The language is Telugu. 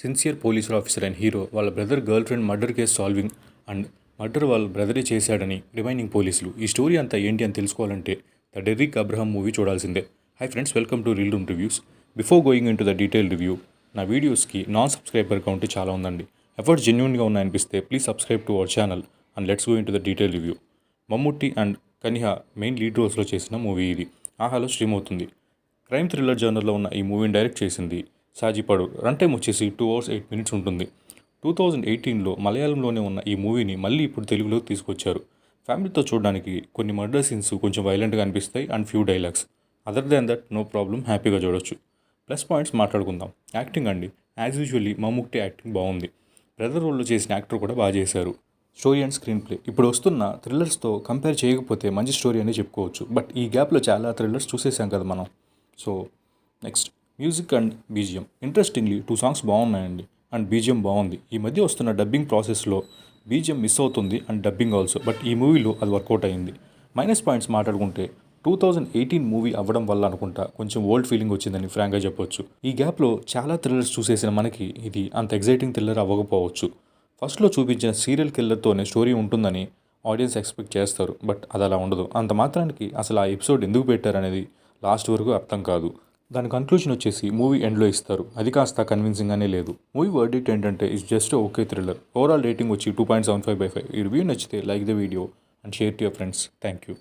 Sincere police officer and hero వాళ్ళ brother girl friend murder case solving and murder వాళ్ళ బ్రదరే చేశాడని రిమైనింగ్ పోలీసులు. ఈ స్టోరీ అంతా ఏంటి అని తెలుసుకోవాలంటే ద డెర్రిక్ అబ్రహం మూవీ చూడాల్సిందే. Hi friends, welcome to reel room reviews. Before going into the detail review, నా వీడియోస్కి నాన్ సబ్స్క్రైబర్ కౌంట్ చాలా ఉందండి. ఎఫర్ట్స్ జెన్యూన్గా ఉన్నాయనిపిస్తే please subscribe to our channel and let's go into the detail review. Mammootty and Kaniha main lead రోల్స్లో చేసిన మూవీ ఇది. ఆహాలో స్ట్రీమ్ అవుతుంది. క్రైమ్ థ్రిల్లర్ జర్నర్లో ఉన్న ఈ మూవీని డైరెక్ట్ చేసింది సాజీ పడూర్. రన్ టైం వచ్చేసి 2 hours 8 minutes ఉంటుంది. 2018లో మలయాళంలోనే ఉన్న ఈ మూవీని మళ్ళీ ఇప్పుడు తెలుగులోకి తీసుకొచ్చారు. ఫ్యామిలీతో చూడడానికి కొన్ని మర్డర్ సీన్స్ కొంచెం వైలెంట్గా అనిపిస్తాయి and few dialogues. Other than that no problem, హ్యాపీగా చూడొచ్చు. ప్లస్ పాయింట్స్ మాట్లాడుకుందాం. యాక్టింగ్ అండి, యాజ్ యూజువల్లీ మమ్ముట్టి యాక్టింగ్ బాగుంది. బ్రదర్ రోల్లో చేసిన యాక్టర్ కూడా బాగా చేశారు. స్టోరీ అండ్ స్క్రీన్ ప్లే ఇప్పుడు వస్తున్న థ్రిల్లర్స్తో కంపేర్ చేయకపోతే మంచి స్టోరీ అనే చెప్పుకోవచ్చు. బట్ ఈ గ్యాప్లో చాలా థ్రిల్లర్స్ చూసేసాం కదా మనం. So next, music and BGM. Interestingly 2 songs బాగున్నాయండి అండ్ బీజిఎం బాగుంది. ఈ మధ్య వస్తున్న డబ్బింగ్ ప్రాసెస్లో బీజిఎం మిస్ అవుతుంది అండ్ డబ్బింగ్ ఆల్సో, బట్ ఈ మూవీలో అది వర్కౌట్ అయింది. మైనస్ పాయింట్స్ మాట్లాడుకుంటే 2018 మూవీ అవ్వడం వల్ల అనుకుంటా కొంచెం ఓల్డ్ ఫీలింగ్ వచ్చిందని ఫ్రాంక్గా చెప్పొచ్చు. ఈ గ్యాప్లో చాలా థ్రిల్లర్స్ చూసేసిన మనకి ఇది అంత ఎగ్జైటింగ్ థ్రిల్లర్ అవ్వకపోవచ్చు. ఫస్ట్లో చూపించిన సీరియల్ కిల్లర్తోనే స్టోరీ ఉంటుందని ఆడియన్స్ ఎక్స్పెక్ట్ చేస్తారు, బట్ అది అలా ఉండదు. అంత మాత్రానికి అసలు ఆ ఎపిసోడ్ ఎందుకు పెట్టారనేది లాస్ట్ వరకు అర్థం కాదు. దాని కన్క్లూజన్ వచ్చేసి మూవీ ఎండ్లో ఇస్తారు, అది కాస్త కన్విన్సింగ్గానే లేదు. మూవీ వర్డిక్ట్ ఏంటంటే it's just okay thriller. Overall rating వచ్చి 2.75/5. ఈ రివ్యూ నచ్చితే like the video and share to your friends. Thank you.